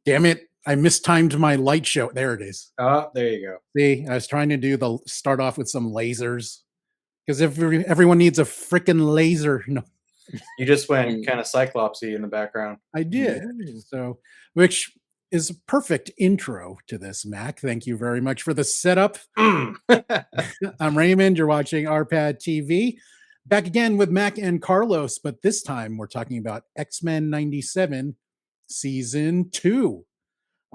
Damn it. I mistimed my light show. There it is. Oh, there you go. See, I was trying to start off with some lasers because everyone needs a freaking laser. No, You just went kind of cyclopsy in the background. I did. So, which is a perfect intro to this, Mac. Thank you very much for the setup. I'm Raymond. You're watching RPadTV. Back again with Mac and Carlos, but this time we're talking about X-Men 97 Season 2.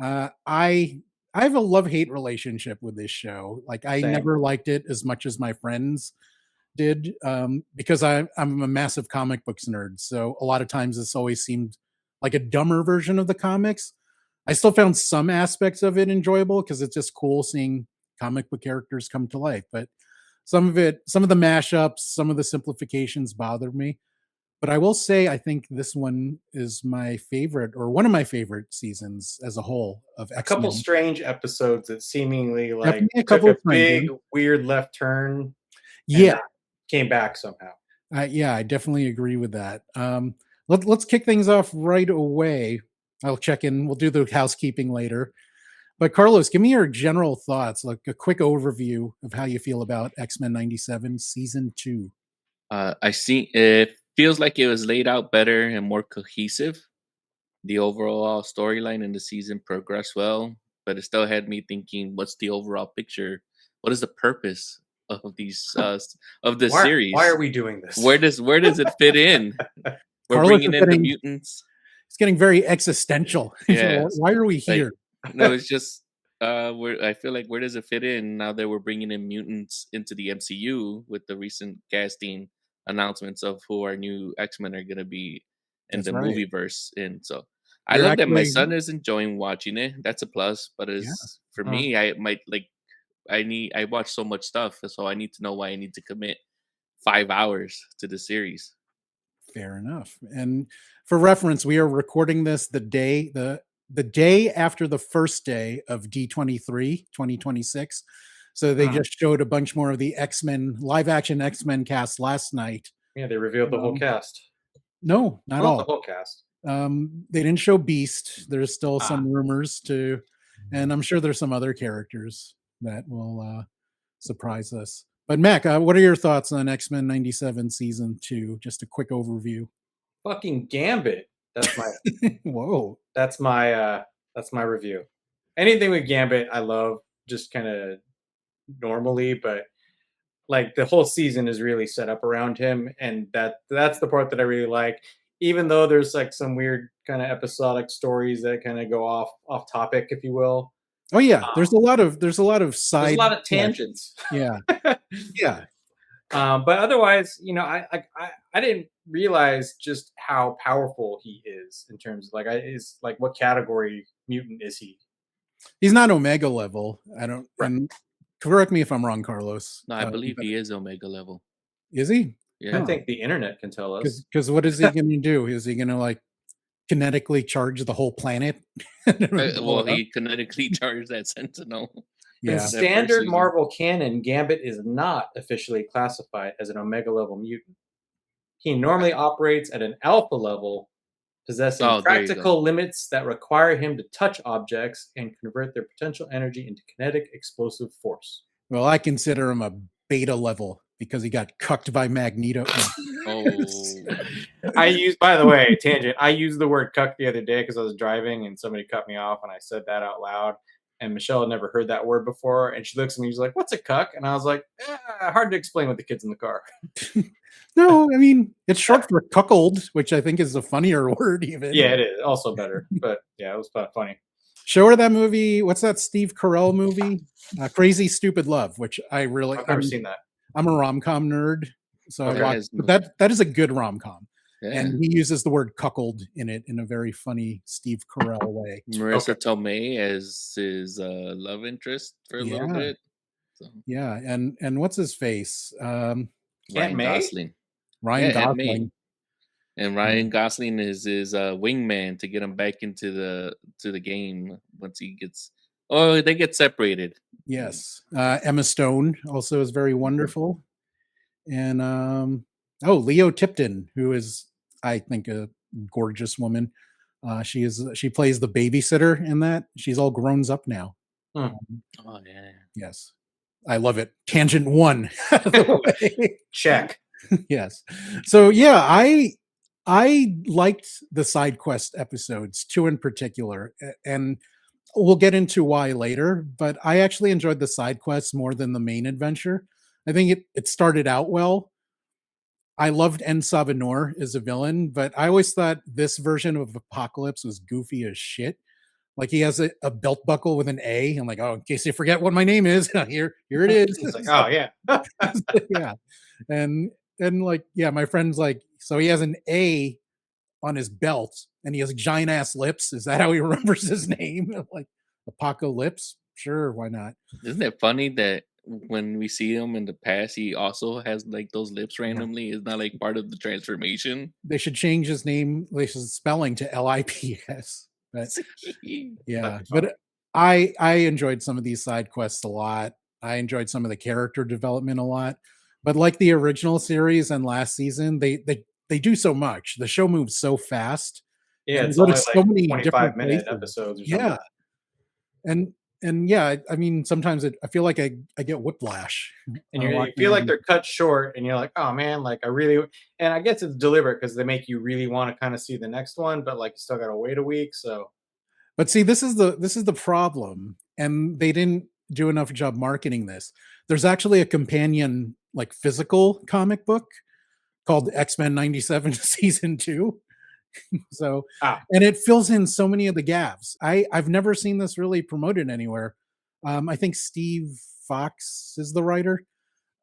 I have a love-hate relationship with this show. Like, I Same. never liked it as much as my friends did, because I'm a massive comic books nerd. So a lot of times this always seemed like a dumber version of the comics. I still found some aspects of it enjoyable because it's just cool seeing comic book characters come to life. But some of the mashups, some of the simplifications bothered me. But I will say, I think this one is my favorite, or one of my favorite seasons as a whole of X-Men. A couple strange episodes that seemingly like Definitely took a big weird left turn. Yeah, came back somehow. Yeah, I definitely agree with that. Let's kick things off right away. I'll check in. We'll do the housekeeping later. But Carlos, give me your general thoughts, like a quick overview of how you feel about X-Men 97 Season 2. I see it feels like it was laid out better and more cohesive. The overall storyline in the season progressed well, but it still had me thinking, what's the overall picture? What is the purpose of these of this series? Why are we doing this? Where does it fit in? We're Carlos bringing in the mutants. It's getting very existential. Yeah. Why are we here? No, it's just I feel like, where does it fit in now that we're bringing in mutants into the MCU with the recent casting announcements of who our new X-Men are going to be in the movieverse? And so I love that my son is enjoying watching it. That's a plus. But for me, I watch so much stuff, so I need to know why I need to commit 5 hours to the series. Fair enough. And for reference, we are recording this the day after the first day of D23 2026. So they just showed a bunch more of the X-Men live action X-Men cast last night. Yeah, they revealed the whole cast. No, not all. The whole cast. They didn't show Beast. There's still some rumors and I'm sure there's some other characters that will surprise us. But Mac, what are your thoughts on X-Men 97 Season 2? Just a quick overview. Fucking Gambit. That's my whoa. That's my review. Anything with Gambit, I love, just kind of normally, but like the whole season is really set up around him, and that's the part that I really like. Even though there's like some weird kind of episodic stories that kind of go off topic, if you will. Oh yeah, there's a lot of side. There's a lot of tangents. Yeah, yeah. But otherwise, I didn't realize just how powerful he is in terms of what category mutant is he? He's not Omega level. I don't. And correct me if I'm wrong, Carlos. No, I believe he is Omega level. Is he? Yeah, I think the internet can tell us. Because what is he going to do? Is he going to kinetically charge the whole planet? Well, he kinetically charged that Sentinel. Yeah. In standard Marvel canon, Gambit is not officially classified as an Omega level mutant. He normally operates at an Alpha level, possessing practical limits that require him to touch objects and convert their potential energy into kinetic explosive force. Well, I consider him a Beta level because he got cucked by Magneto. By the way, tangent, I used the word cuck the other day because I was driving and somebody cut me off and I said that out loud. And Michelle had never heard that word before. And she looks at me, she's like, "What's a cuck?" And I was like, hard to explain with the kids in the car. No, I mean, it's short for cuckold, which I think is a funnier word even. Yeah, it is. Also better. But yeah, it was funny. Show her that movie. What's that Steve Carell movie? Crazy Stupid Love, which I've never seen that. I'm a rom-com nerd. So I watched, but that is a good rom-com. Yeah. And he uses the word cuckold in it in a very funny Steve Carell way. Marissa Tomei as his love interest for a little bit. So. Yeah, and what's his face? Ryan Gosling. Ryan Gosling. And Ryan Gosling is his wingman to get him back into the game once he gets. Oh, they get separated. Yes, Emma Stone also is very wonderful, and Leo Tipton, who is, I think, a gorgeous woman. She plays the babysitter in that. She's all grown up now. Hmm. Oh yeah. Yes, I love it. Tangent one. Out of the way. Check. Yes. So yeah, I liked the side quest episodes, two in particular, and we'll get into why later. But I actually enjoyed the side quests more than the main adventure. I think it started out well. I loved En Savanor as a villain, but I always thought this version of Apocalypse was goofy as shit. Like he has a belt buckle with an A. I'm like, oh, in case you forget what my name is, here it is. It's like, oh yeah. Yeah, and like, yeah, my friend's like, so he has an A on his belt, and he has giant ass lips. Is that how he remembers his name? I'm like, Apocalypse, sure, why not? Isn't it funny that when we see him in the past, he also has like those lips randomly? It's not like part of the transformation. They should change his name, spelling to Lips. But yeah, but I enjoyed some of these side quests a lot. I enjoyed some of the character development a lot. But like the original series and last season, they do so much. The show moves so fast. Yeah, and it's go to only so like many 25-minute places. episodes or Yeah, something. and yeah, I mean, sometimes I feel like I get whiplash. And you feel like they're cut short, and you're like, oh man, like I really, and I guess it's deliberate because they make you really want to kind of see the next one, but like you still gotta wait a week. So But see, this is the problem, and they didn't do enough job marketing this. There's actually a companion, like physical comic book called X-Men 97 season 2. So, ah, and it fills in so many of the gaps. I've never seen this really promoted anywhere. I think Steve Fox is the writer.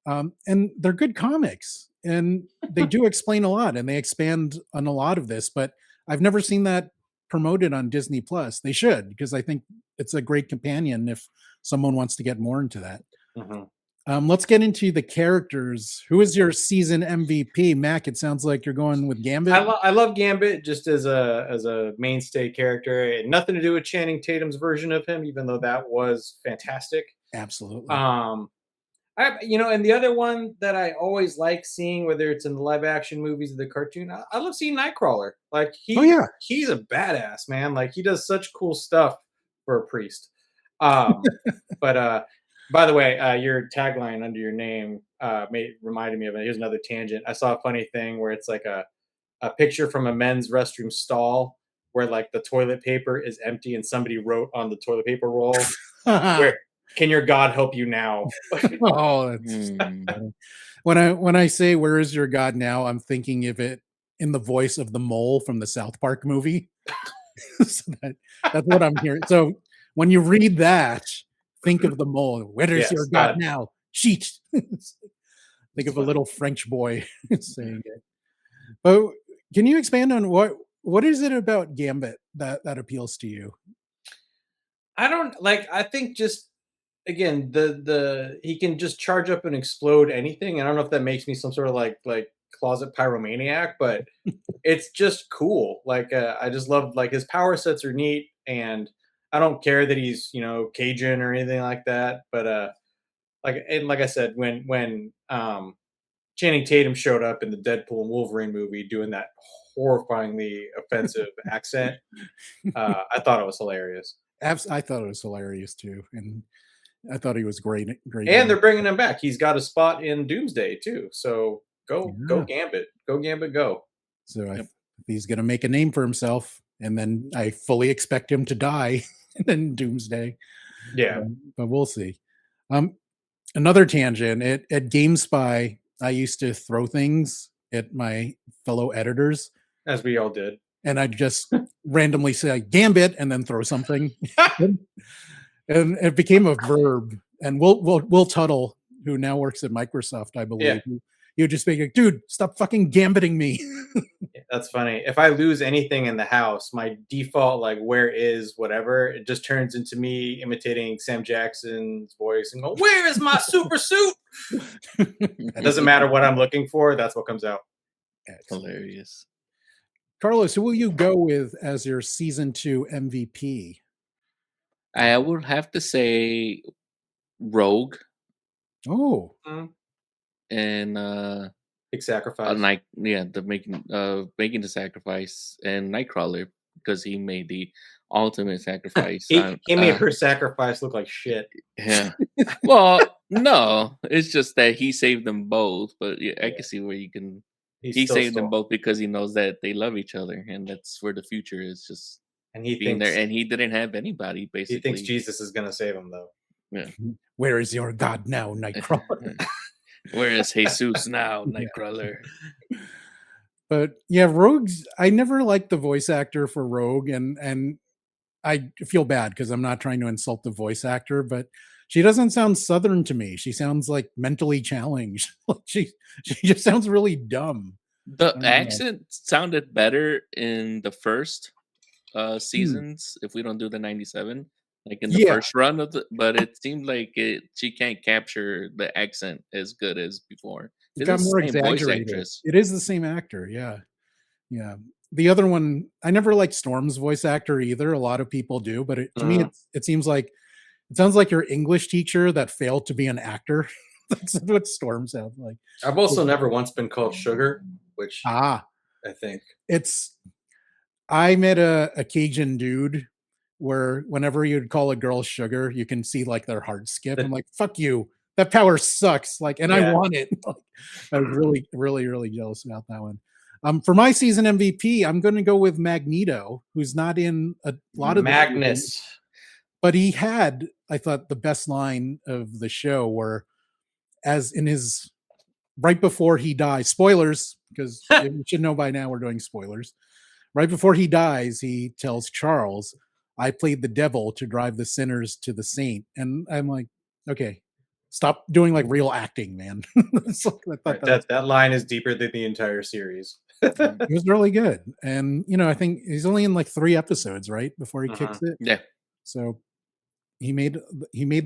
And they're good comics, and they do explain a lot, and they expand on a lot of this, but I've never seen that promoted on Disney Plus. They should, because I think it's a great companion if someone wants to get more into that. mhm. Let's get into the characters. Who is your season MVP? Mac, it sounds like you're going with Gambit. I love Gambit just as a mainstay character. It had nothing to do with Channing Tatum's version of him, even though that was fantastic. Absolutely. And the other one that I always like seeing, whether it's in the live action movies or the cartoon, I love seeing Nightcrawler. Like Oh yeah. he's a badass man. Like he does such cool stuff for a priest. But by the way, your tagline under your name reminded me of it. Here's another tangent. I saw a funny thing where it's like a picture from a men's restroom stall where like the toilet paper is empty and somebody wrote on the toilet paper roll, where can your God help you now? Oh, that's funny. When I say where is your God now, I'm thinking of it in the voice of the mole from the South Park movie. So that's what I'm hearing. So when you read that, think of the mole. Where is Yes, your God now? Cheat. Think of a little French boy saying it. But can you expand on what is it about Gambit that appeals to you? I don't like. I think just again the he can just charge up and explode anything. I don't know if that makes me some sort of like closet pyromaniac, but it's just cool. Like I just love like his power sets are neat, and I don't care that he's Cajun or anything like that. But like I said, when Channing Tatum showed up in the Deadpool and Wolverine movie doing that horrifyingly offensive accent, I thought it was hilarious. I thought it was hilarious too, and I thought he was great. Great. And they're bringing him back. He's got a spot in Doomsday too. So go Yeah. Gambit, go Gambit, go. So he's going to make a name for himself, and then I fully expect him to die in Doomsday. Yeah. But we'll see. Another tangent at GameSpy, I used to throw things at my fellow editors, As we all did. and I'd just randomly say Gambit and then throw something, and it became a verb. And Will Tuttle, who now works at Microsoft, I believe, he would just be like, "Dude, stop fucking gambiting me." That's funny. If I lose anything in the house, my default like where is whatever, it just turns into me imitating Sam Jackson's voice and go, "Where is my super suit?" It doesn't matter what I'm looking for, that's what comes out. Hilarious. Carlos, who will you go with as your season 2 MVP? I would have to say Rogue Oh, and Big sacrifice. the making the sacrifice and Nightcrawler. because he made the ultimate sacrifice. He made her sacrifice look like shit. Yeah. Well, no, it's just that he saved them both. But yeah, I Yeah. can see where you can. He He still saved them stole. both because he knows that they love each other, and that's where the future is. Just And he being there, thinks and he didn't have anybody he thinks basically. Jesus is gonna save him though. Yeah. Where is your God now, Nightcrawler? Where is Jesus now, Nightcrawler? But yeah, Rogue's. I never liked the voice actor for Rogue, and I feel bad because I'm not trying to insult the voice actor, but she doesn't sound Southern to me. She sounds like mentally challenged. Like she just sounds really dumb. The I don't know. accent sounded better in the first Hmm. seasons if we don't do the 97, like in the Yeah, first run of the, but it seemed like she can't capture the accent as good as before. it It's got the more same voice exaggerated. actress. It is the same actor. Yeah, yeah. The other one, I never liked Storm's voice actor either. A lot of people do, but to me, Mhm. it seems like it sounds like your English teacher that failed to be an actor. That's what Storm sounds like. I've also never once been called sugar, which Ah, I think it's I met a Cajun dude where whenever you'd call a girl sugar, you can see like their heart skip. I'm like, fuck you. That power sucks. Like, and I Yeah. want it. Like, I was really, really, really jealous about that one. For my season MVP, I'm going to go with Magneto, who's not in a lot of the seasons, Magnus. but he had, I thought, the best line of the show, where as in his right before he dies, spoilers, because you should know by now we're doing spoilers. Right before he dies, he tells Charles, I played the devil to drive the sinners to the saint. And I'm like, okay, stop doing like real acting, man. It's like, I thought Right, that was, that line is deeper than the entire series. Mhm. it was really good. And, I think he's only in like 3 episodes, right? Before he kicks Mhm. it. Yeah. So he made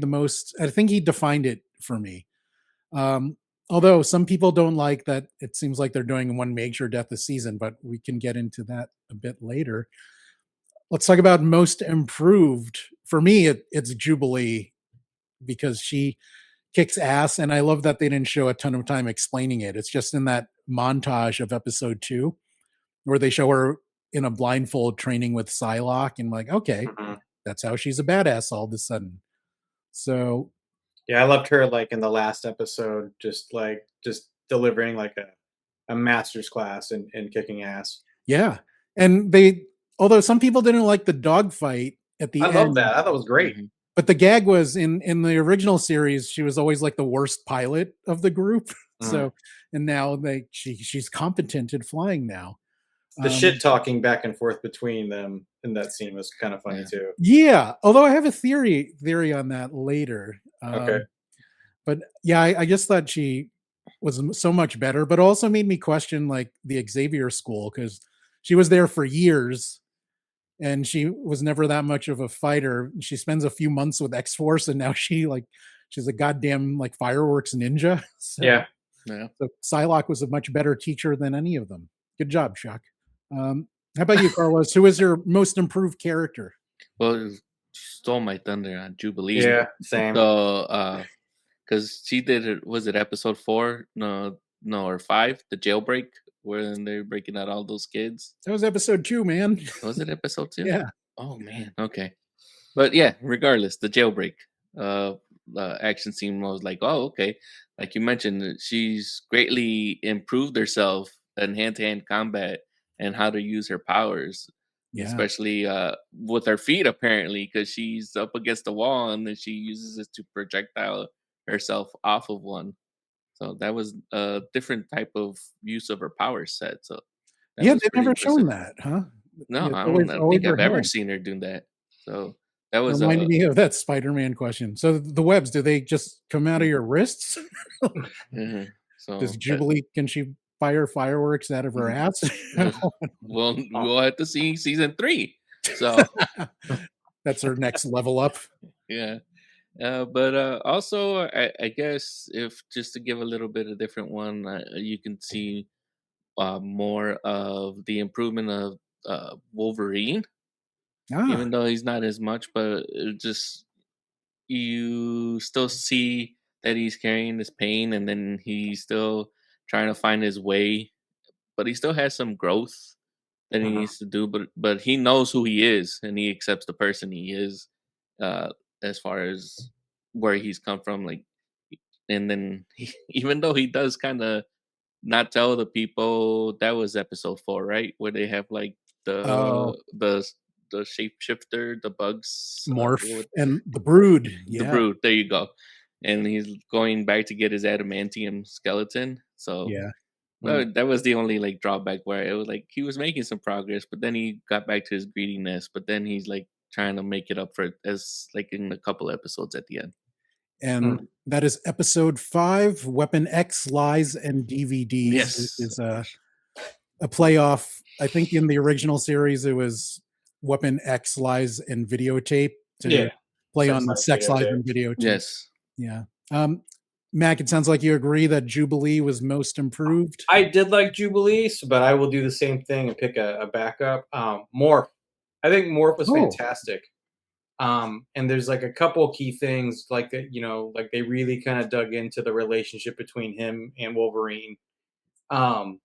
the most, I think he defined it for me. Um, although some people don't like that it seems like they're doing one major death this season, but we can get into that a bit later. Let's talk about most improved. For me, it's Jubilee because she kicks ass, and I love that they didn't show a ton of time explaining it. It's just in that montage of episode 2 where they show her in a blindfold training with Psylocke, and I'm like, okay, Mhm. that's how she's a badass all of a sudden. So Yeah, I loved her like in the last episode, just delivering like a master's class in kicking ass. yeah, and although some people didn't like the dogfight at the I love end, that. I thought it was great. Mhm. but the gag was in the original series, she was always like the worst pilot of the group. Mhm. So, and now she's competent at flying now. The shit Um, talking back and forth between them in that scene was kind of funny Yeah. too. yeah, although I have a theory on that later. Okay. But yeah, I just thought she was so much better, but also made me question like the Xavier School, because she was there for years and she was never that much of a fighter. She spends a few months with X Force, and now she's a goddamn like fireworks ninja. So, Yeah. Yeah. so Psylocke was a much better teacher than any of them. Good job, Chuck. How about you, Carlos? Who is your most improved character? Well, it stole my thunder on Jubilee. Yeah. Same. So, because she did it, was it episode 4? No, no, or 5? The jailbreak, when they're breaking out all those kids. That was episode 2, man. Was it episode 2? Yeah. Oh man, okay. But yeah, regardless, the jailbreak action scene was like, oh, okay. Like you mentioned, she's greatly improved herself in hand-to-hand combat and how to use her powers, Yeah. especially with her feet, apparently, because she's up against the wall and then she uses it to projectile herself off of one. So that was a different type of use of her power set. So that Yeah, was they've pretty never shown impressive. that, huh? No, It's I don't always think her I've ever head. seen her doing that. So that was Reminded me of that Spider-Man question. So the webs, do they just come out of your wrists? mhm. Does So that, Jubilee, can she fire fireworks out of her ass? well, Oh, we'll have to see season 3. So That's her next level up. yeah, but also I guess if just to give a little bit of different one, you can see more of the improvement of Wolverine, Ah, even though he's not as much, but it just you still see that he's carrying this pain and then he's still trying to find his way, but he still has some growth that he needs to do, but he knows who he is and he accepts the person he is, uh, as far as where he's come from. Like, and then even though he does kind of not tell the people, that was episode 4, right? Where they have like Oh, the shapeshifter, the bugs, Morph and the Brood. the Yeah, brood. There you go. And he's going back to get his adamantium skeleton. So yeah. that was the only like drawback where it was like he was making some progress, but then he got back to his greediness. But then he's like trying to make it up for it as like in a couple episodes at the end. And that is episode 5, Weapon X, Lies, and DVDs. Yes, Which is a playoff. I think in the original series it was Weapon X, Lies, and Videotape to play Sex, on the Lies, Sex, Lies, Videotape. and Videotape. yes. Yeah. Mac, it sounds like you agree that Jubilee was most improved. I did like Jubilee, but I will do the same thing and pick a backup. Morph. I think Morph was fantastic. And there's like a couple key things like that, like they really kind of dug into the relationship between him and Wolverine. And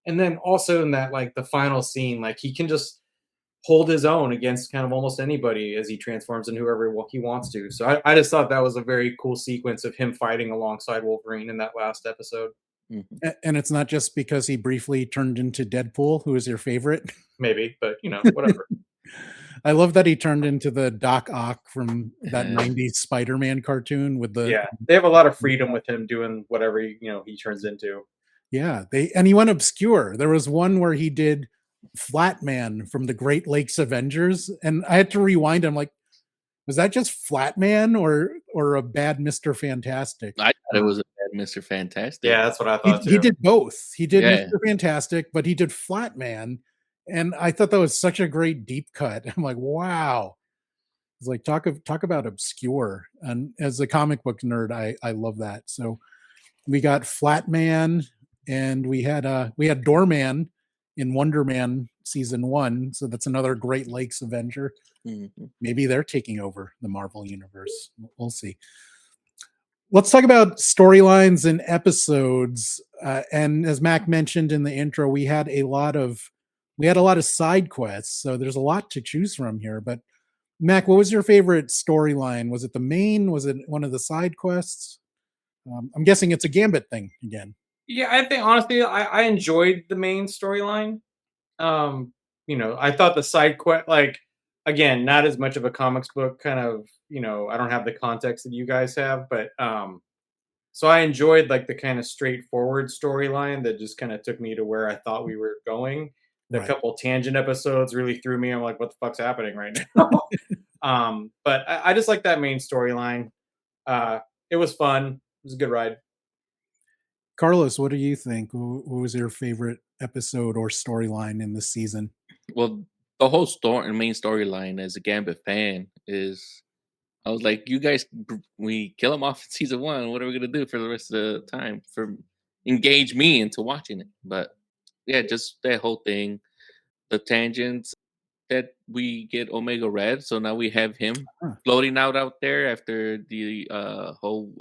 then also in that, like the final scene, like he can just hold his own against kind of almost anybody as he transforms into whoever he wants to. So I just thought that was a very cool sequence of him fighting alongside Wolverine in that last episode. And it's not just because he briefly turned into Deadpool, who is your favorite. Maybe, but whatever. I love that he turned into the Doc Ock from that 90s Spider-Man cartoon with the they have a lot of freedom with him doing whatever he turns into. Yeah, he went obscure. There was one where he did Flatman from the Great Lakes Avengers, and I had to rewind. I'm like, was that just Flatman or a bad Mr. Fantastic? I thought it was a bad Mr. Fantastic. Yeah, that's what I thought too. He did both. He did Yeah. Mr. Fantastic, but he did Flatman, and I thought that was such a great deep cut. I'm like, wow. It's like talk about obscure. And as a comic book nerd, I love that. So we got Flatman, and we had Doorman in Wonder Man season 1. So that's another Great Lakes Avenger. Maybe they're taking over the Marvel universe. We'll see. Let's talk about storylines and episodes. And as Mac mentioned in the intro, we had a lot of side quests. So there's a lot to choose from here. But Mac, what was your favorite storyline? Was it the main? Was it one of the side quests? I'm guessing it's a Gambit thing again. Yeah, I think honestly, I enjoyed the main storyline. I thought the side quest, like, again, not as much of a comics book kind of, I don't have the context that you guys have, but so I enjoyed like the kind of straightforward storyline that just kind of took me to where I thought we were going. The couple tangent episodes really threw me. I'm like, what the fuck's happening right now? But I just like that main storyline. It was fun. It was a good ride. Carlos, what do you think? What was your favorite episode or storyline in this season? Well, the whole main storyline as a Gambit fan is, I was like, you guys, we kill him off in season 1. What are we gonna do for the rest of the time for engage me into watching it? But yeah, just that whole thing, the tangents that we get Omega Red. So now we have him floating out there after the whole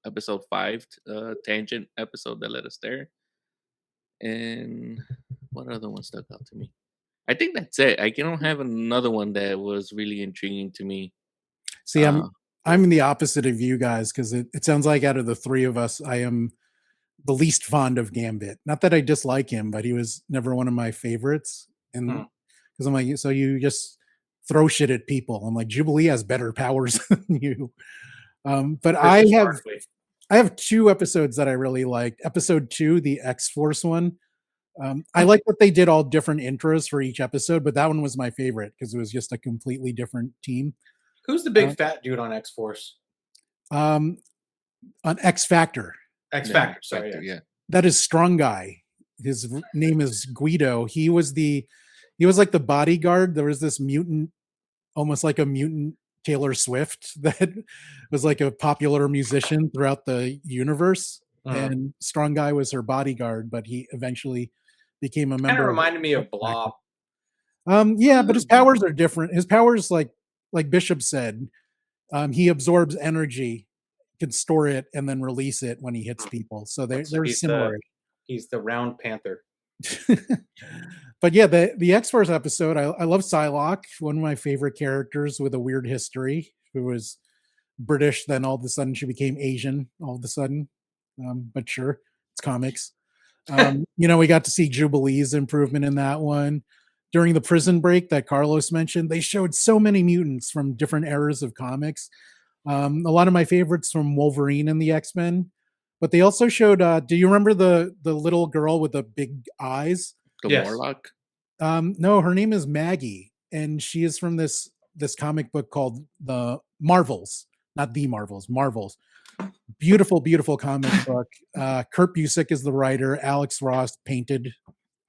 episode 5 tangent episode that led us there. And what other one stuck out to me? I think that's it. I don't have another one that was really intriguing to me. See, I'm the opposite of you guys, because it sounds like out of the 3 of us, I am the least fond of Gambit. Not that I dislike him, but he was never one of my favorites. And because I'm like, so you just throw shit at people. I'm like, Jubilee has better powers than you. But I have 2 episodes that I really liked. Episode 2, the X-Force one. I like that they did all different intros for each episode, but that one was my favorite because it was just a completely different team. Who's the big fat dude on X-Force? On X Factor. X Factor, sorry. Yeah. That is Strong Guy. His name is Guido. He was like the bodyguard. There was this mutant, almost like a mutant Taylor Swift, that was like a popular musician throughout the universe. And Strong Guy was her bodyguard, but he eventually became a member. Kind of reminded me of Blob. Yeah, but his powers are different. His powers, like Bishop said, he absorbs energy, can store it, and then release it when he hits people. So they're similar. He's the Round Panther. But yeah, the X-Force episode, I love Psylocke, one of my favorite characters with a weird history, who was British, then all of a sudden she became Asian all of a sudden. But sure, it's comics. We got to see Jubilee's improvement in that one. During the prison break that Carlos mentioned, they showed so many mutants from different eras of comics. A lot of my favorites from Wolverine and the X-Men, but they also showed. Do you remember the little girl with the big eyes? The Yes. Morlock. No, her name is Maggie, and she is from this comic book called the Marvels, not the Marvels, Marvels. Beautiful, beautiful comic book. Kurt Busiek is the writer. Alex Ross painted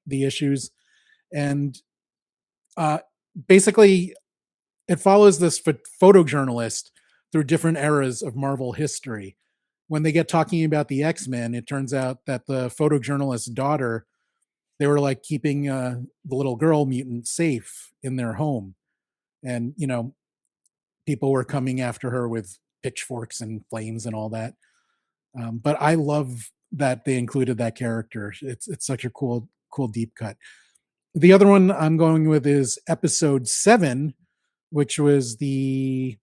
the issues, and basically, it follows this photojournalist through different eras of Marvel history. When they get talking about the X-Men, it turns out that the photojournalist's daughter, they were like keeping the little girl mutant safe in their home. And, people were coming after her with pitchforks and flames and all that. But I love that they included that character. It's such a cool deep cut. The other one I'm going with is episode 7, which was the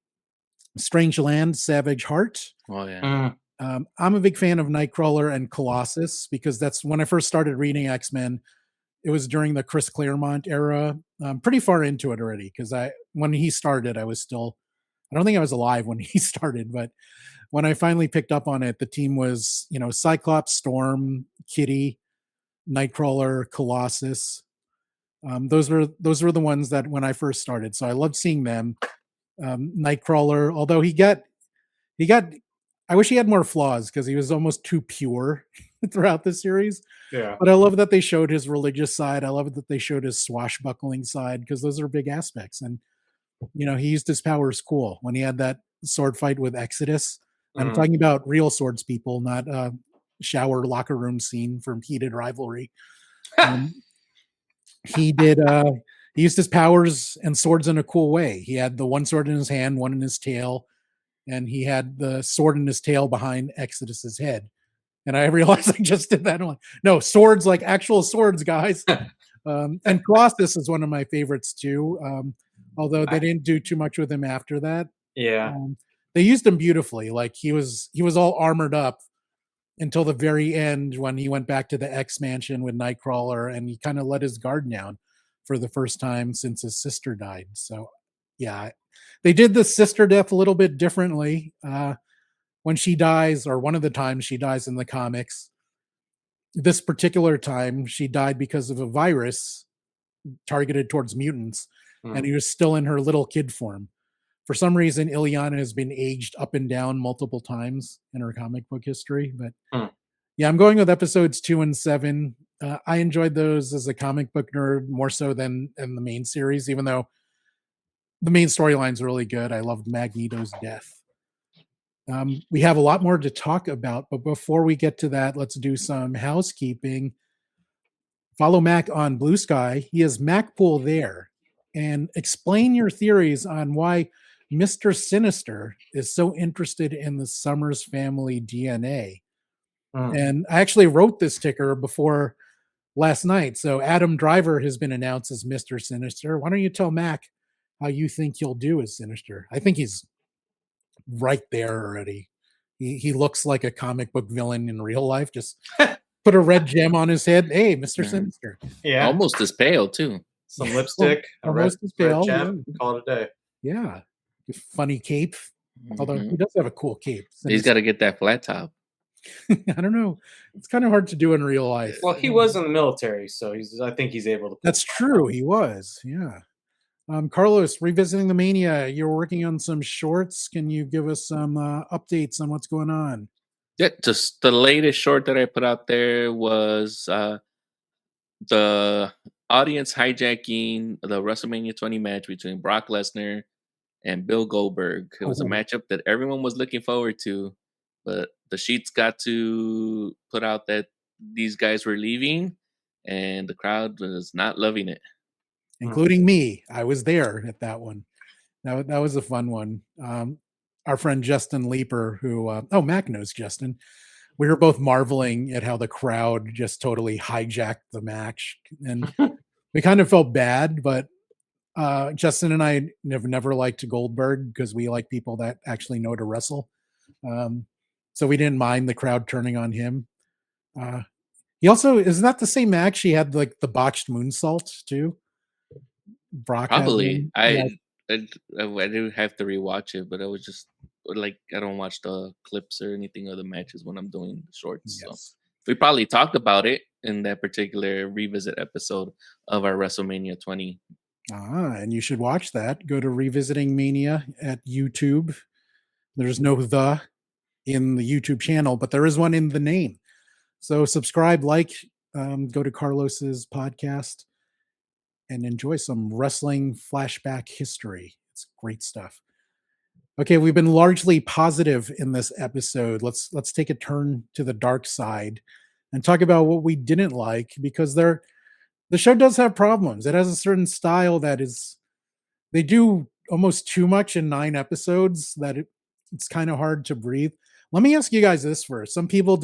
Strange Land, Savage Heart. Oh yeah. I'm a big fan of Nightcrawler and Colossus because that's when I first started reading X-Men. It was during the Chris Claremont era. I'm pretty far into it already because when he started, I don't think I was alive when he started, but when I finally picked up on it, the team was, Cyclops, Storm, Kitty, Nightcrawler, Colossus. Those were the ones that when I first started. So I loved seeing them. Nightcrawler, although he got I wish he had more flaws because he was almost too pure throughout the series. Yeah. But I love that they showed his religious side. I love that they showed his swashbuckling side because those are big aspects. And he used his powers cool when he had that sword fight with Exodus. I'm talking about real swords people, not a shower locker room scene from heated rivalry. He used his powers and swords in a cool way. He had the one sword in his hand, one in his tail, and he had the sword in his tail behind Exodus's head. And I realized I just did that. I'm like, no, swords, like actual swords, guys. And Colossus is one of my favorites too. Although they didn't do too much with him after that. Yeah. They used him beautifully. Like he was all armored up until the very end when he went back to the X mansion with Nightcrawler and he kind of let his guard down for the first time since his sister died. So yeah, they did the sister death a little bit differently. When she dies, or one of the times she dies in the comics, this particular time she died because of a virus targeted towards mutants, and he was still in her little kid form. For some reason, Ileana has been aged up and down multiple times in her comic book history. But yeah, I'm going with episodes 2 and 7. I enjoyed those as a comic book nerd more so than in the main series, even though the main storyline's really good. I loved Magneto's death. We have a lot more to talk about, but before we get to that, let's do some housekeeping. Follow Mac on Bluesky. He has MacPool there. And explain your theories on why Mr. Sinister is so interested in the Summers family DNA. And I actually wrote this ticker before last night. So Adam Driver has been announced as Mr. Sinister. Why don't you tell Mac how you think he'll do as Sinister? I think he's right there already. He looks like a comic book villain in real life. Just put a red gem on his head. Hey, Mr. Sinister. Yeah. Almost as pale too. Some lipstick, a red gem, call it a day. Yeah. Funny cape. Although he does have a cool cape. He's got to get that flat top. I don't know. It's kind of hard to do in real life. Well, he was in the military, so I think he's able to. That's true. He was. Yeah. Carlos, revisiting the Mania, you're working on some shorts. Can you give us some updates on what's going on? Yeah, just the latest short that I put out there was the audience hijacking the WrestleMania 20 match between Brock Lesnar and Bill Goldberg. It was a matchup that everyone was looking forward to, but the sheets got to put out that these guys were leaving, and the crowd was not loving it. Including me. I was there at that one. That was a fun one. Our friend Justin Leeper, who Mac knows Justin, we were both marveling at how the crowd just totally hijacked the match, and we kind of felt bad, but Justin and I have never liked Goldberg because we like people that actually know to wrestle. So we didn't mind the crowd turning on him. He also is not the same match. He had like the botched moonsault too. Brock had Probably. one. Yeah, I do have to rewatch it, but I was just like, I don't watch the clips or anything of the matches when I'm doing the shorts. So yes. we probably talked about it in that particular revisit episode of our WrestleMania 20. And you should watch that. Go to Revisiting Mania at YouTube. There's no the in the YouTube channel, but there is one in the name. So subscribe, like, go to Carlos's podcast and enjoy some wrestling flashback history. It's great stuff. Okay, we've been largely positive in this episode. Let's take a turn to the dark side and talk about what we didn't like, because the show does have problems. It has a certain style that is, they do almost too much in 9 episodes that it's kind of hard to breathe. Let me ask you guys this first. Some people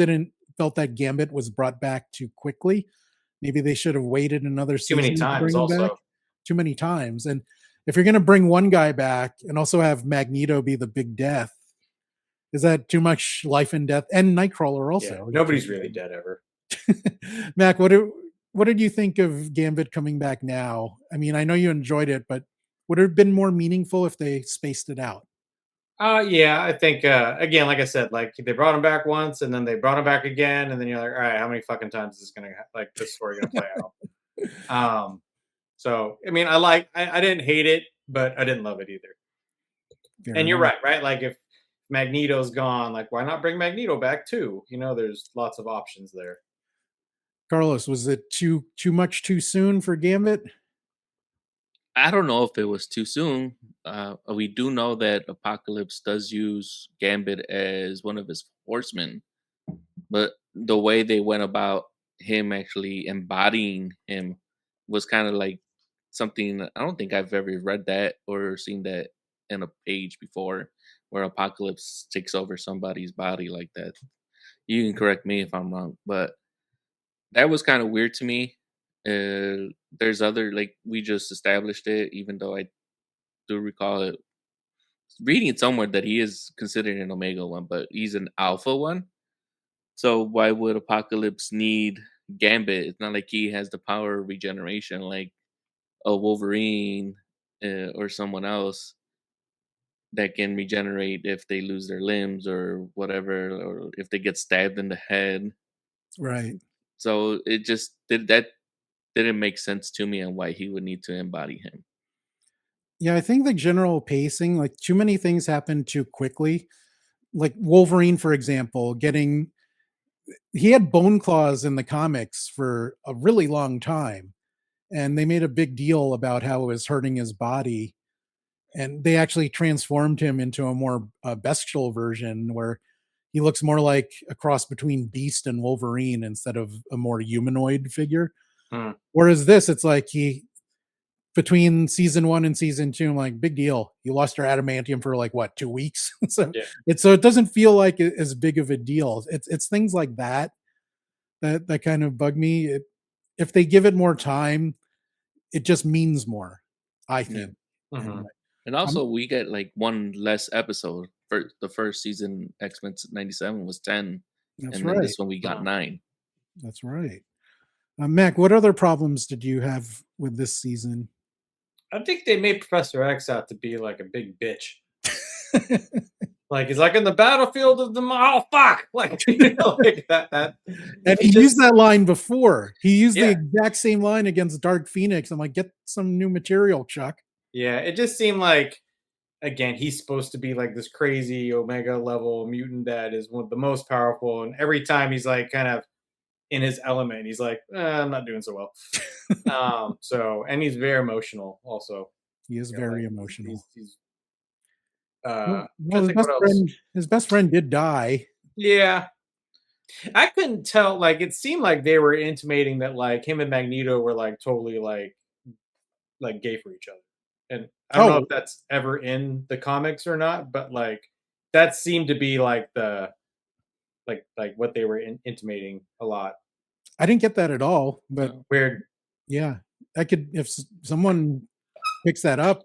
felt that Gambit was brought back too quickly. Maybe they should have waited another Too many season to times bring him also. back. Too many times. And if you're going to bring one guy back and also have Magneto be the big death, is that too much life and death? And Nightcrawler also. Yeah, nobody's really dead ever. Mac, what did you think of Gambit coming back now? I mean, I know you enjoyed it, but would it have been more meaningful if they spaced it out? Yeah, I think again, like I said, like they brought him back once, and then they brought him back again, and then you're like, all right, how many fucking times is this gonna like this story gonna play out? So I mean, I didn't hate it, but I didn't love it either. Fair And you're enough. right? Like if Magneto's gone, like why not bring Magneto back too? You know, there's lots of options there. Carlos, was it too much too soon for Gambit? I don't know if it was too soon. We do know that Apocalypse does use Gambit as one of his horsemen, but the way they went about him actually embodying him was kind of like something I don't think I've ever read that or seen that in a page before, where Apocalypse takes over somebody's body like that. You can correct me if I'm wrong, but that was kind of weird to me. There's other, like we just established it, even though I do recall it reading it somewhere that he is considered an Omega one, but he's an Alpha one. So why would Apocalypse need Gambit? It's not like he has the power of regeneration like a Wolverine or someone else that can regenerate if they lose their limbs or whatever, or if they get stabbed in the head. Right. So it just didn't make sense to me and why he would need to embody him. Yeah, I think the general pacing, like too many things happen too quickly. Like Wolverine, for example, he had bone claws in the comics for a really long time. And they made a big deal about how it was hurting his body. And they actually transformed him into a more bestial version where he looks more like a cross between Beast and Wolverine instead of a more humanoid figure. Hmm. Whereas this, it's like between season 1 and season 2, I'm like, big deal. You lost your adamantium for like what, 2 weeks? So Yeah. it doesn't feel like as big of a deal. It's things like that kind of bug me. If they give it more time, it just means more, I think. Mhm. Anyway. And also, we get like one less episode. For the first season, X-Men 97 was 10, That's and then right. this one we got 9. That's right. Mac, what other problems did you have with this season? I think they made Professor X out to be like a big bitch. Like he's like in the battlefield of the oh fuck, like you know, like that. And he used that line before. He used the Yeah. exact same line against Dark Phoenix. I'm like, get some new material, Chuck. Yeah, it just seemed like again he's supposed to be like this crazy Omega level mutant that is one of the most powerful, and every time he's like kind of in his element, he's like, I'm not doing so well. So and he's very emotional also. He is You know, very like, emotional. he's Well, trying to think what else. his best friend did die. Yeah. I couldn't tell, like it seemed like they were intimating that like him and Magneto were like totally like gay for each other. And I don't know Oh, if that's ever in the comics or not, but like that seemed to be like the like what they were intimating a lot. I didn't get that at all, but Weird. yeah, I could if someone picks that up.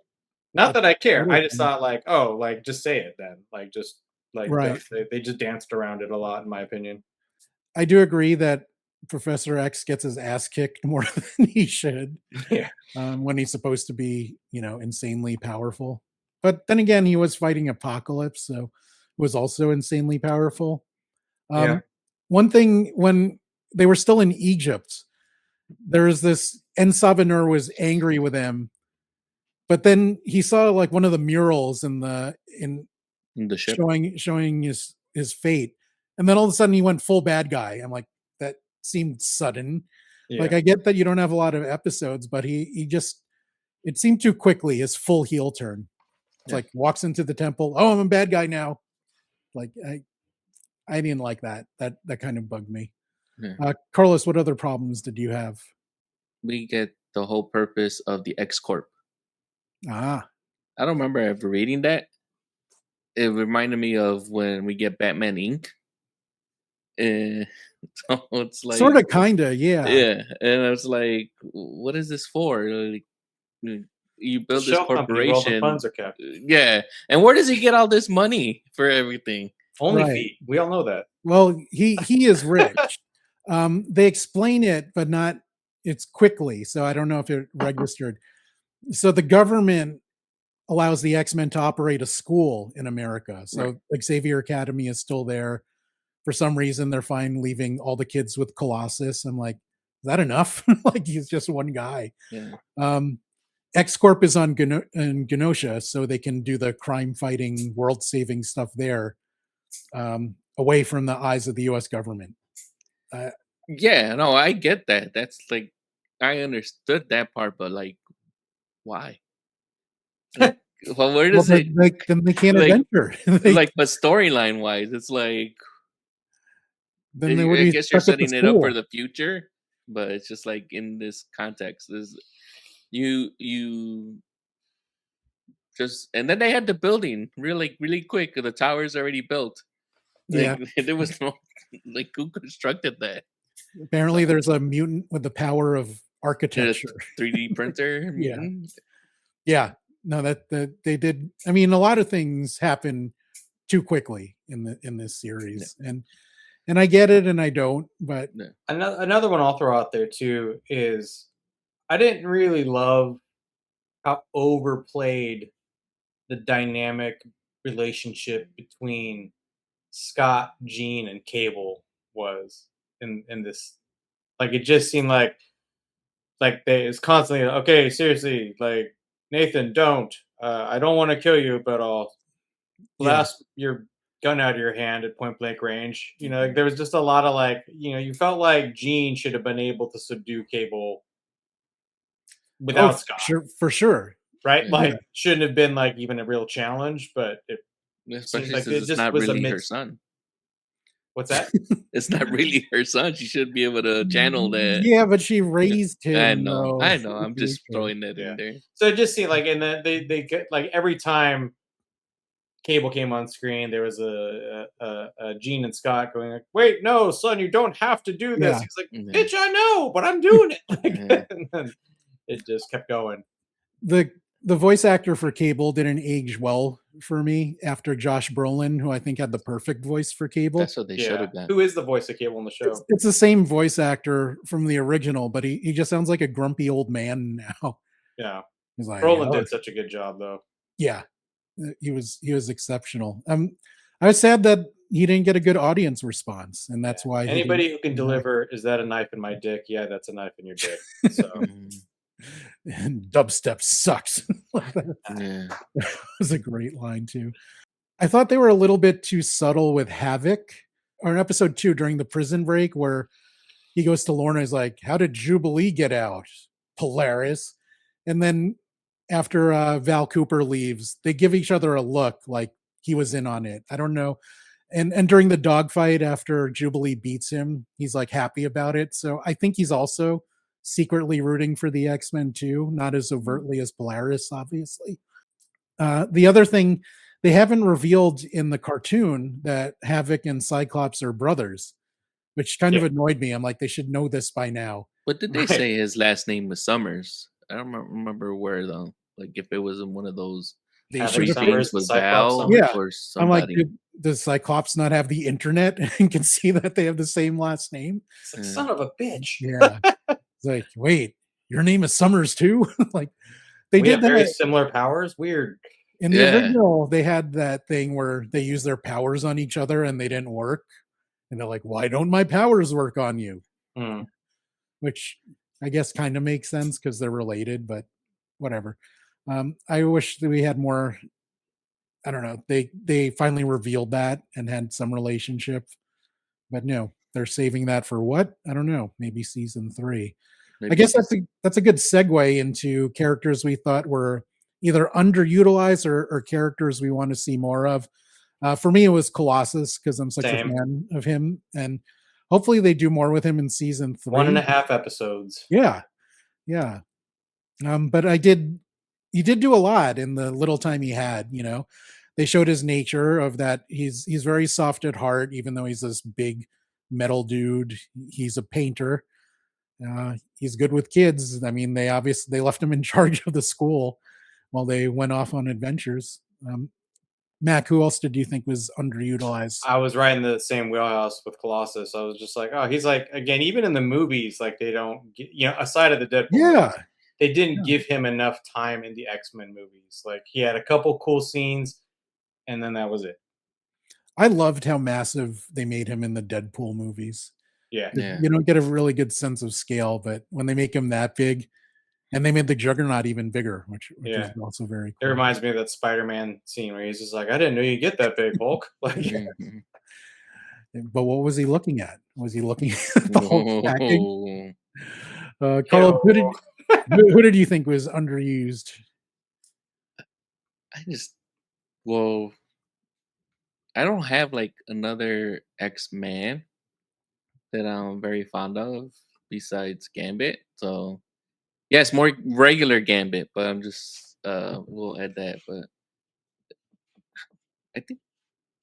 Not that I care. totally I just fine. thought like, oh, like just say it then. Like just like Right. they just danced around it a lot, in my opinion. I do agree that Professor X gets his ass kicked more than he should Yeah. when he's supposed to be, insanely powerful. But then again, he was fighting Apocalypse, so was also insanely powerful. Yeah. One thing when they were still in Egypt, there was this En Sabanur was angry with him, but then he saw like one of the murals in The ship. showing his fate, and then all of a sudden he went full bad guy. I'm like, that seemed sudden. Yeah. Like I get that you don't have a lot of episodes, but he just it seemed too quickly his full heel turn. It's Yeah. like walks into the temple. Oh, I'm a bad guy now. Like I didn't like that. That kind of bugged me. Yeah. Carlos, what other problems did you have? We get the whole purpose of the X Corp. Ah, I don't remember ever reading that. It reminded me of when we get Batman Inc. So it's like sort of, kind of, yeah. yeah, and I was like, what is this for? Like, you build this Shell company where all the corporation, funds are kept. yeah, and where does he get all this money for everything? Only Right. feet. We all know that. Well, he is rich. They explain it, but not. It's quickly, so I don't know if it registered. So the government allows the X-Men to operate a school in America. So Xavier Academy is still there. For some reason, they're fine leaving all the kids with Colossus. I'm like, is that enough? Like he's just one guy. Yeah. X Corp is on in Genosha, so they can do the crime-fighting, world-saving stuff there, away from the eyes of the U.S. government. Yeah, no, I get that. That's like, I understood that part, but like, why? Like, well, where Well, does it then they can't like, adventure. like, but storyline wise, it's like, Then I what are you guess you're stuck at the setting it up for school? the future, but it's just like in this context, is you just, and then they had the building really quick. The tower's already built. Yeah. Like there was no like who constructed that? Apparently, there's a mutant with the power of architecture. 3D printer Yeah. mutant. Yeah. No, that they did. I mean, a lot of things happen too quickly in this series, and I get it, and I don't. But Another one I'll throw out there too is I didn't really love how overplayed the dynamic relationship between Scott, Jean, and Cable was in this. Like it just seemed like it's constantly okay. Seriously, like Nathan, don't. I don't want to kill you, but I'll blast your gun out of your hand at point blank range. You know, like, there was just a lot of like, you felt like Jean should have been able to subdue Cable without Scott, for sure. right? Yeah. Like, shouldn't have been like even a real challenge, but it Especially like since it it's just not was really her amidst- son. what's that? It's not really her son. She should be able to channel that. Yeah, but she raised him. I know. though. I'm just throwing that Yeah. in there. So it just seemed like, and then they get like every time Cable came on screen, there was a Gene and Scott going like, "Wait, no, son, you don't have to do this." Yeah. He's like, Yeah. "Bitch, I know, but I'm doing it." Like, Yeah. and then it just kept going. The voice actor for Cable didn't age well for me after Josh Brolin, who I think had the perfect voice for Cable. That's what they should Yeah. have done. Who is the voice of Cable in the show? It's the same voice actor from the original, but he just sounds like a grumpy old man now. Yeah, He's like, Brolin "Oh, did such a good job, though. yeah, he was exceptional. I was sad that he didn't get a good audience response, and that's why Anybody who can deliver, is that a knife in my dick? Yeah, that's a knife in your dick. So and dubstep sucks. Yeah. That was a great line too. I thought they were a little bit too subtle with Havoc, or in episode 2 during the prison break where he goes to Lorna, is like, "How did Jubilee get out, Polaris?" And then after Val Cooper leaves, they give each other a look like he was in on it. I don't know. And during the dogfight after Jubilee beats him, he's like happy about it. So I think he's also secretly rooting for the X-Men too, not as overtly as Polaris, obviously. The other thing they haven't revealed in the cartoon that Havoc and Cyclops are brothers, which kind of annoyed me. I'm like, they should know this by now. But did they Right. say his last name was Summers? I don't remember where though. Like if it was in one of those They Havoc should have. Summers, with Cyclops Val Summers. Yeah. or I'm like, somebody. does Cyclops not have the internet and can see that they have the same last name? It's like, son of a bitch. Yeah. It's like, wait, your name is Summers too? Like they We did have very that similar powers. Weird. in the Yeah. original. They had that thing where they used their powers on each other and they didn't work. And they're like, why don't my powers work on you? Hmm. Which I guess kind of makes sense because they're related, but whatever. I wish that we had more. I don't know. They finally revealed that and had some relationship, but no, they're saving that for what? I don't know. Maybe season 3. I Maybe guess season- that's a good segue into characters we thought were either underutilized or characters we want to see more of. For me, it was Colossus because I'm such Same. a fan of him, and hopefully they do more with him in season 3. 1.5 episodes. Yeah, yeah. But he did do a lot in the little time he had. You know, they showed his nature of that he's very soft at heart, even though he's this big metal dude. He's a painter. He's good with kids. I mean, they left him in charge of the school while they went off on adventures. Mac, who else did you think was underutilized? I was right in the same wheelhouse with Colossus. I was just like, oh, he's like, again, even in the movies, like they don't get, aside of the Deadpool, Yeah, they didn't give him enough time in the X-Men movies. Like he had a couple cool scenes, and then that was it. I loved how massive they made him in the Deadpool movies. Yeah. Yeah. You don't get a really good sense of scale, but when they make him that big, and they made the Juggernaut even bigger, which Yeah. is also very It cool. reminds me of that Spider-Man scene where he's just like, I didn't know you get that big, Hulk. Like, Mhm. But what was he looking at? Was he looking at the whole packing? Oh, Carl, Yo. who did you think was underused? well, I don't have like another X-Man that I'm very fond of besides Gambit. So yes, more regular Gambit, but I'm just we'll add that. But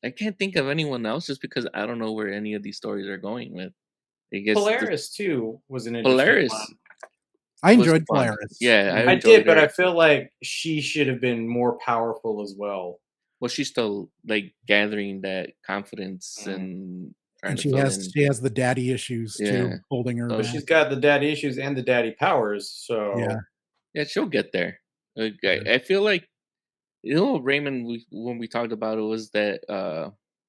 I can't think of anyone else just because I don't know where any of these stories are going with. I guess Polaris too was an interesting Polaris one. I was enjoyed fun. Polaris. Yeah, I enjoyed did, but her. I feel like she should have been more powerful as well. Well, she's still like gathering that confidence Mm. and trying And to fill in. she has the daddy issues Yeah. too, holding her So But back. she's got the daddy issues and the daddy powers. So Yeah. Yeah, she'll get there. Like, Yeah. I feel like Raymond. When we talked about it was that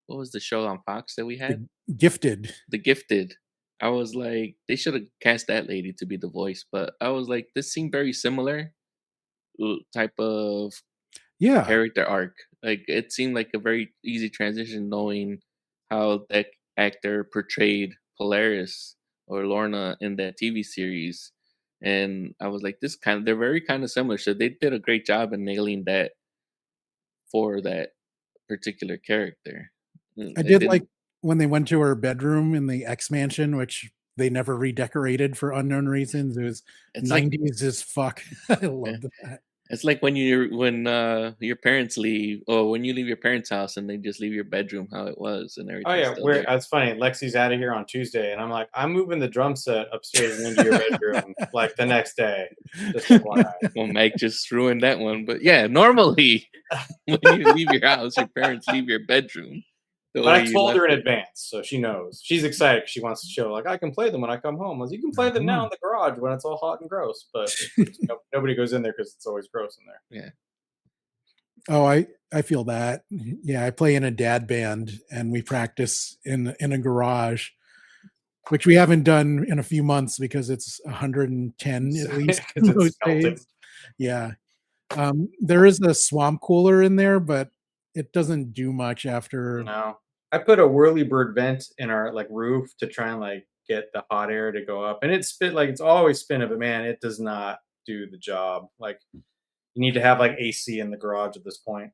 what was the show on Fox that we had? Gifted. The Gifted. I was like, they should have cast that lady to be the voice, but I was like, this seemed very similar type of Yeah. character arc. Like it seemed like a very easy transition, knowing how that actor portrayed Polaris or Lorna in that TV series. And I was like, they're very kind of similar. So they did a great job in nailing that for that particular character. I did like when they went to her bedroom in the X Mansion, which they never redecorated for unknown reasons. It was it's like 90s as fuck. I love that. it's like when your parents leave, or when you leave your parents' house and they just leave your bedroom how it was and everything. oh yeah, that's funny. Lexi's out of here on Tuesday, and I'm like, I'm moving the drum set upstairs and into your bedroom like the next day. Just FYI. Well, Meg just ruined that one. But yeah, normally when you leave your house, your parents leave your bedroom. But I told her in advance, so she knows. She's excited. She wants to show, like, I can play them when I come home. I was, you can play them now in the garage when it's all hot and gross. But nobody goes in there because it's always gross in there. Yeah. Oh, I feel that. Yeah, I play in a dad band and we practice in a garage, which we haven't done in a few months because it's 110 at least. Because in those it's melting. days. Yeah. There is a swamp cooler in there, but it doesn't do much after. No. I put a whirlybird vent in our like roof to try and like get the hot air to go up. And it's always spinning, but man, it does not do the job. Like you need to have like AC in the garage at this point.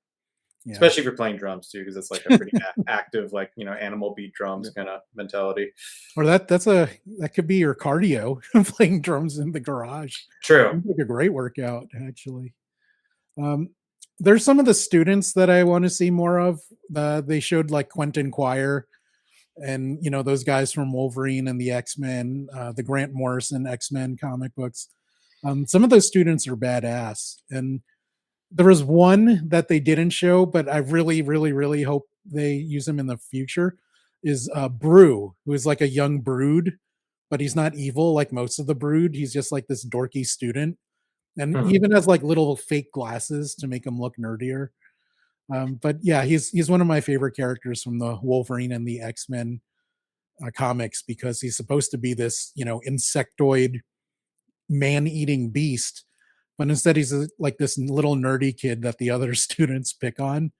Yeah. Especially if you're playing drums too, because it's like a pretty active, like, animal beat drums kind of mentality. Or that could be your cardio, playing drums in the garage. True. It's like a great workout, actually. there's some of the students that I want to see more of. They showed like Quentin Quire and those guys from Wolverine and the X-Men, the Grant Morrison X-Men comic books. Some of those students are badass, and there was one that they didn't show, but I really, really, really hope they use him in the future. Is Brew, who is like a young Brood, but he's not evil like most of the Brood. He's just like this dorky student, and he even has like little fake glasses to make him look nerdier. But yeah, he's one of my favorite characters from the Wolverine and the X-Men comics, because he's supposed to be this insectoid man-eating beast, but instead he's like this little nerdy kid that the other students pick on,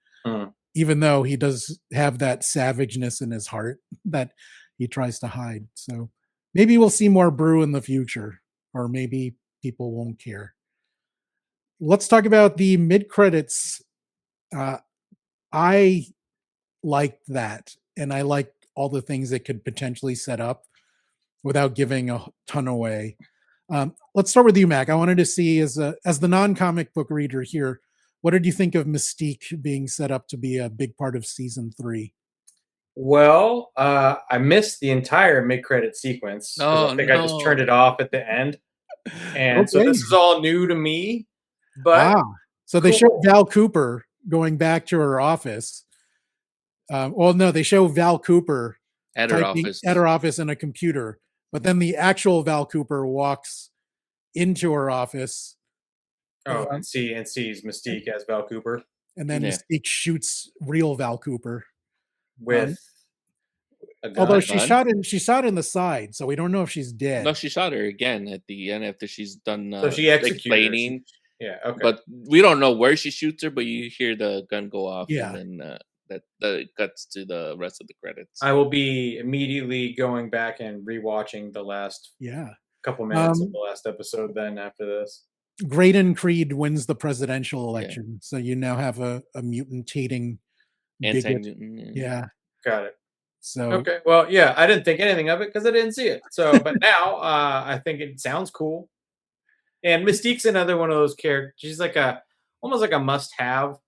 even though he does have that savageness in his heart that he tries to hide. So maybe we'll see more Brew in the future, or maybe people won't care. Let's talk about the mid-credits. I liked that, and I liked all the things it could potentially set up without giving a ton away. Let's start with you, Mac. I wanted to see, as the non-comic book reader here, what did you think of Mystique being set up to be a big part of season 3? Well, I missed the entire mid-credit sequence. I think I just turned it off at the end. And so this is all new to me. But so they showed Val Cooper going back to her office. Well, no, they show Val Cooper at her office in a computer, but then the actual Val Cooper walks into her office. And sees Mystique as Val Cooper, and then Mystique shoots real Val Cooper with a gun. Although she shot in the side, so we don't know if she's dead. No, she shot her again at the end after she's done. So she executed her. Yeah, okay. But we don't know where she shoots her, but you hear the gun go off, and then that cuts to the rest of the credits. I will be immediately going back and rewatching the last couple minutes of the last episode. Then after this, Graydon Creed wins the presidential election, so you now have a mutating anti-mutant. Yeah, got it. So well, I didn't think anything of it because I didn't see it. So, but now I think it sounds cool. And Mystique's another one of those characters. She's like almost like a must-have.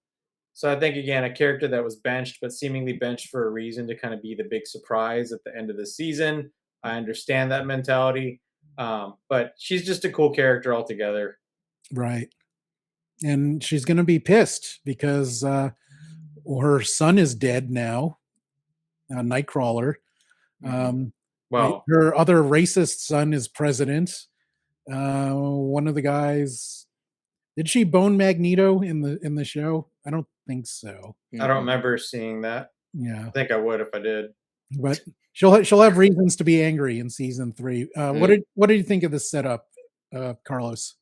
So I think, again, a character that was benched, but seemingly benched for a reason, to kind of be the big surprise at the end of the season. I understand that mentality. But she's just a cool character altogether. Right. And she's going to be pissed because her son is dead now, Nightcrawler. Well, her other racist son is president. One of the guys, did she bone Magneto in the show? I don't think so. I don't remember seeing that. Yeah, I think I would if I did. But she'll have reasons to be angry in season 3. What did you think of the setup, Carlos?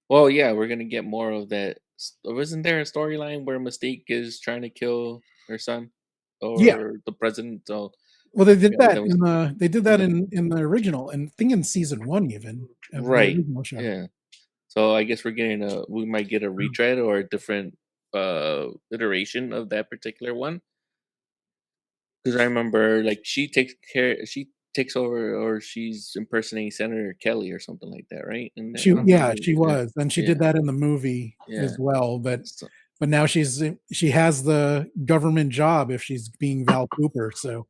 Well, yeah, we're gonna get more of that. Wasn't there a storyline where Mystique is trying to kill her son or the president? So, well, they did that in the original, and I think in season 1 even. Right. Yeah. So I guess we might get a retread or a different iteration of that particular one. Because I remember, like, she takes over, or she's impersonating Senator Kelly or something like that, right? And she was, and she did that in the movie as well. But now she has the government job if she's being Val Cooper. So,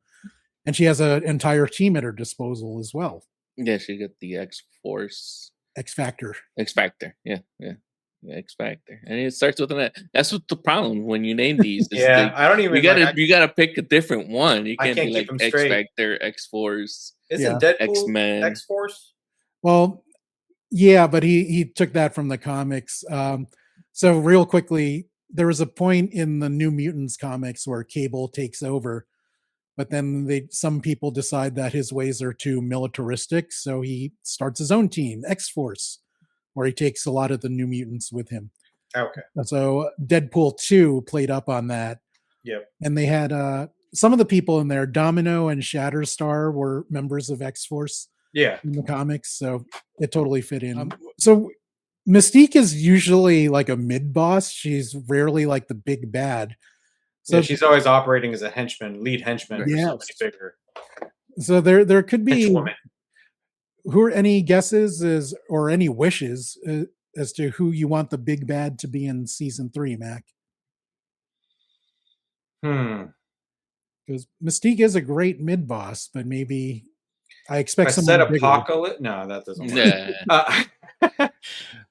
and she has an entire team at her disposal as well. Yeah, she got the X-Factor. Yeah. X-Factor, and it starts with an. That's what the problem when you name these. I don't even. You gotta pick a different one. You can't be like X-Factor, X-Force. Isn't Deadpool X-Men, X-Force? Well, yeah, but he took that from the comics. So real quickly, there was a point in the New Mutants comics where Cable takes over, but then some people decide that his ways are too militaristic, so he starts his own team, X-Force, where he takes a lot of the New Mutants with him. Okay. So Deadpool 2 played up on that. Yep. And they had some of the people in there, Domino and Shatterstar, were members of X-Force in the comics, so it totally fit in. So Mystique is usually like a mid-boss. She's rarely like the big bad. So she's always operating as a lead henchman for somebody bigger. So there could be any guesses or any wishes as to who you want the big bad to be in season 3, Mac? Because Mystique is a great mid boss, but maybe I I expect said someone bigger. apocalypse. No, that doesn't work. Yeah.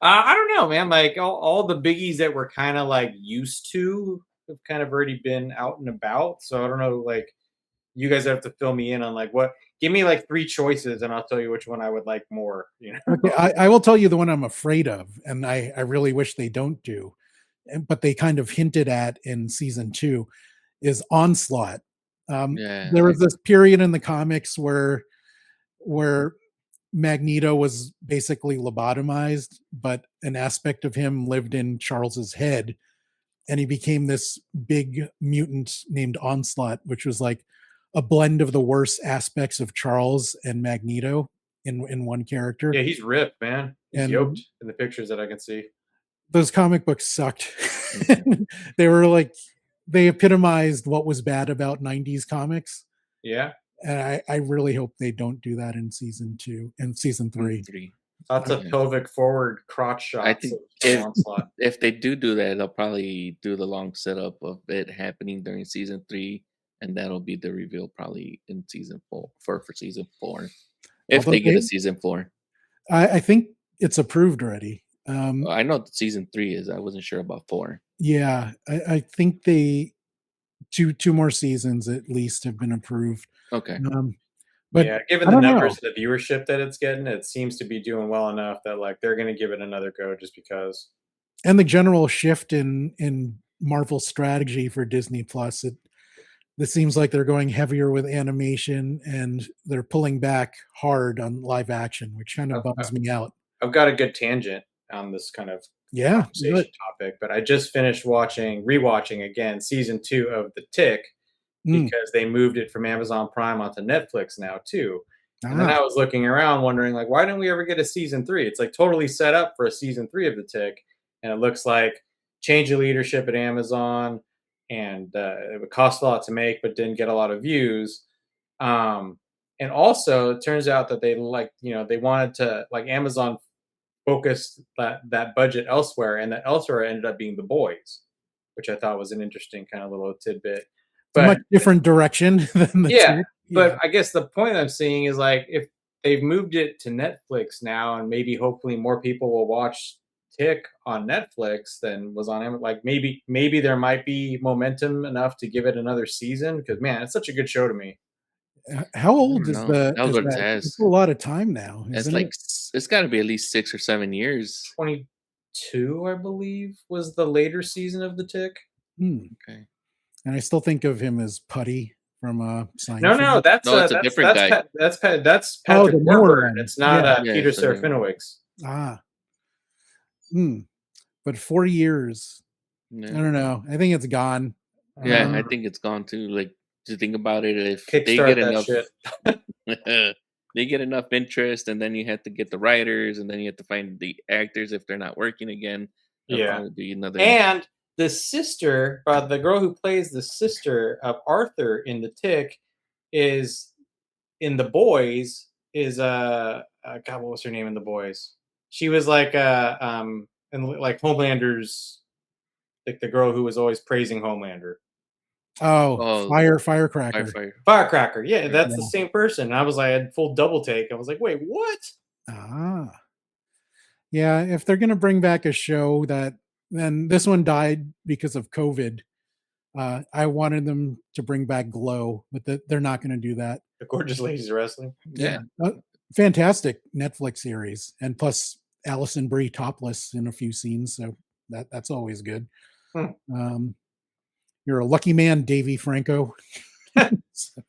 I don't know, man. Like all the biggies that we're kind of like used to have kind of already been out and about. So I don't know. Like you guys have to fill me in on like what. Give me like 3 choices, and I'll tell you which one I would like more. You know. Okay, I will tell you the one I'm afraid of, and I really wish they don't do, but they kind of hinted at in season 2 is Onslaught. Yeah. There was this period in the comics where Magneto was basically lobotomized, but an aspect of him lived in Charles's head, and he became this big mutant named Onslaught, which was like a blend of the worst aspects of Charles and Magneto in one character. Yeah, he's ripped, man. He's And yoked in the pictures that I can see. those comic books sucked. They were like they epitomized what was bad about 90s comics. Yeah, And I really hope they don't do that in season 2 and season 3. 3. lots of Okay. pelvic forward crotch shots think of if- Onslaught. If they do that, they'll probably do the long setup of it happening during season 3, and that'll be the reveal probably in season 4 for season 4. If Although they get a they- season 4. I think it's approved already. I know that season 3 is. I wasn't sure about 4. Yeah, I think they two more seasons at least have been approved. Okay. But Yeah, given I the don't know. numbers of the viewership that it's getting, it seems to be doing well enough that like they're going to give it another go just because. And the general shift in Marvel strategy for Disney Plus, it seems like they're going heavier with animation and they're pulling back hard on live action, which kind of bums me out. I've got a good tangent on this kind of Yeah, conversation good. topic, but I just finished rewatching again season 2 of The Tick because they moved it from Amazon Prime onto Netflix now too. And then I was looking around wondering like why didn't we ever get a season 3? It's like totally set up for a season 3 of The Tick, and it looks like change of leadership at Amazon, and it would cost a lot to make but didn't get a lot of views. And also it turns out that they they wanted to like Amazon focused that budget elsewhere, and that elsewhere ended up being The Boys, which I thought was an interesting kind of little tidbit. It's a much different direction than the Yeah, Tick. but I guess the point I'm seeing is like if they've moved it to Netflix now, and maybe hopefully more people will watch Tick on Netflix than was on Amazon. Like maybe there might be momentum enough to give it another season because man, it's such a good show to me. How old don't is know. the? How is old that? it It's has. a lot of time now, It's isn't like it? it's got to be at least 6 or 7 years. 22, I believe, was the later season of The Tick. Okay. And I still think of him as Putty from Seinfeld. No, that's No, it's a different guy. That's Patrick the newer Warburton. one. It's not Yeah, Peter it's the new one. Serafinowicz. But 4 years. I Yeah. don't know. I think it's gone. Yeah, I think it's gone too. Like to think about it, if they Kickstart get that enough, shit. they get enough interest, and then you have to get the writers, and then you have to find the actors if they're not working again. That'll Yeah. probably be another. And the sister, the girl who plays the sister of Arthur in The Tick, is in The Boys. Is God, what was her name in The Boys? She was like in like Homelander's, like the girl who was always praising Homelander. Oh, Firecracker. Firecracker. Yeah, that's the Yeah. same person. And I was like, I had full double take. I was like, wait, what? Yeah, if they're going to bring back a show then this one died because of COVID. I wanted them to bring back Glow, but they're not going to do that. The Gorgeous Ladies of Wrestling. Yeah. Fantastic Netflix series, and plus Allison Brie topless in a few scenes, so that's always good. You're a lucky man, Davey Franco. So,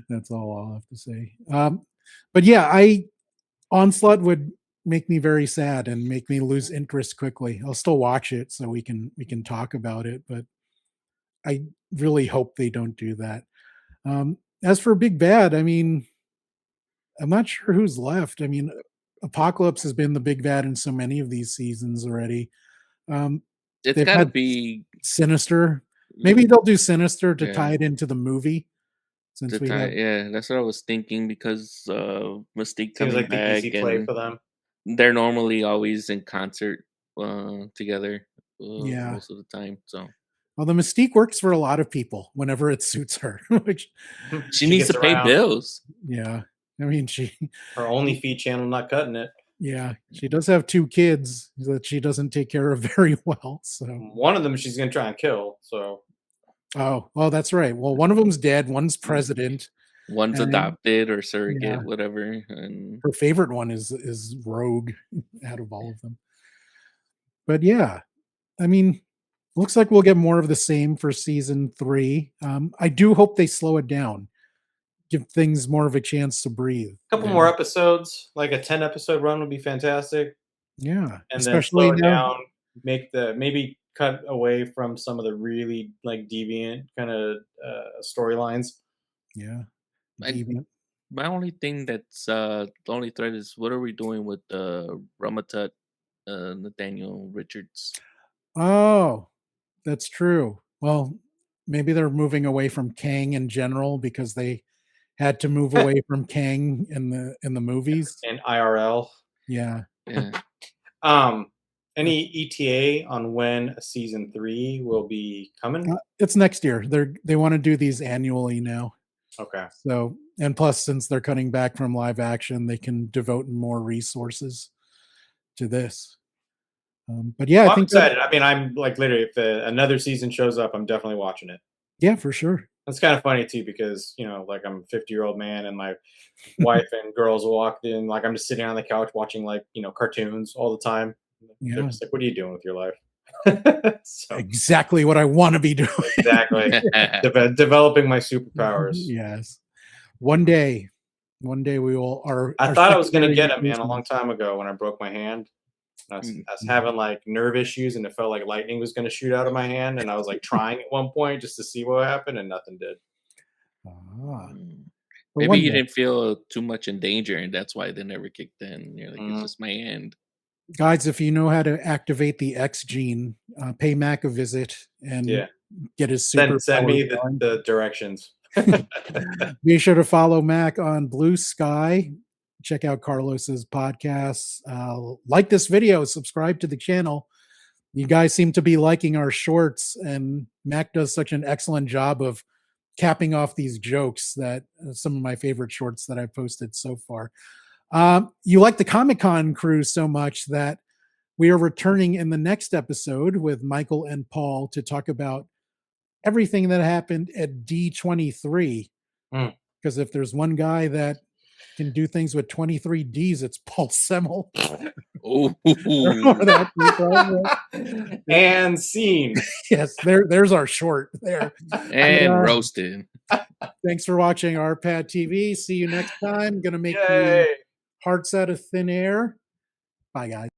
that's all I'll have to say. But yeah, Onslaught would make me very sad and make me lose interest quickly. I'll still watch it so we can talk about it, but I really hope they don't do that. As for Big Bad, I mean, I'm not sure who's left. I mean, Apocalypse has been the big bad in so many of these seasons already. It's they've got to had be Sinister. Maybe they'll do Sinister to Yeah. tie it into the movie. Since the we time. have, Yeah, that's what I was thinking because Mystique Seems coming like the back, easy play and for them. they're normally always in concert together. Yeah. Most of the time. So Well, the mystique works for a lot of people whenever it suits her. Which, She needs gets to pay around. bills. yeah, I mean, Her only feed channel not cutting it. yeah, she does have 2 kids that she doesn't take care of very well. So, One of them she's gonna try and kill. So oh, well, that's right. Well, one of them's dead, one's president. One's And- adopted or surrogate, yeah. whatever. And Her favorite one is Rogue out of all of them. But yeah, I mean, looks like we'll get more of the same for season 3. I do hope they slow it down, give things more of a chance to breathe. a couple more episodes, like a 10-episode run would be fantastic. Yeah, And especially then slow it now. down, maybe cut away from some of the really like deviant kind of storylines. Yeah, I- deviant. my only thing that's the only thread is what are we doing with Ramatut Nathaniel Richards? Oh, that's true. Well, maybe they're moving away from Kang in general because they had to move away from Kang in the movies. And IRL. Yeah. Yeah. Any ETA on when a season 3 will be coming? It's next year. They want to do these annually now. Okay. So, and plus, since they're cutting back from live action, they can devote more resources to this. But yeah, Well, I I'm think excited. I mean, I'm like literally, if another season shows up, I'm definitely watching it. yeah, for sure. It's kind of funny too because like I'm a 50-year-old man and my wife and girls walked in. Like I'm just sitting on the couch watching like cartoons all the time. They're Yeah, just like, "What are you doing with your life?" So, exactly what I want to be doing. exactly. Developing my superpowers. Yes, one day we will. I thought I was gonna get it, man, a long time ago when I broke my hand. I was having like nerve issues, and it felt like lightning was gonna shoot out of my hand, and I was like trying at one point just to see what happened, and nothing did. But Maybe one you day. didn't feel too much in danger, and that's why they never kicked in. You're like, it's just my hand. Guys, if you know how to activate the X gene, pay Mac a visit and Yeah. get his super. Send me the directions. Be sure to follow Mac on Bluesky. Check out Carlos's podcasts. Like this video, subscribe to the channel. You guys seem to be liking our shorts, and Mac does such an excellent job of capping off these jokes that some of my favorite shorts that I've posted so far. You like the Comic-Con crew so much that we are returning in the next episode with Michael and Paul to talk about everything that happened at D23. Because if there's one guy that can do things with 23 Ds, it's Paul Semmel. Oh, And scene. Yes, there's our short there. and roasted. Thanks for watching RPadTV. See you next time. Gonna make Yay. you hearts out of thin air. Bye, guys.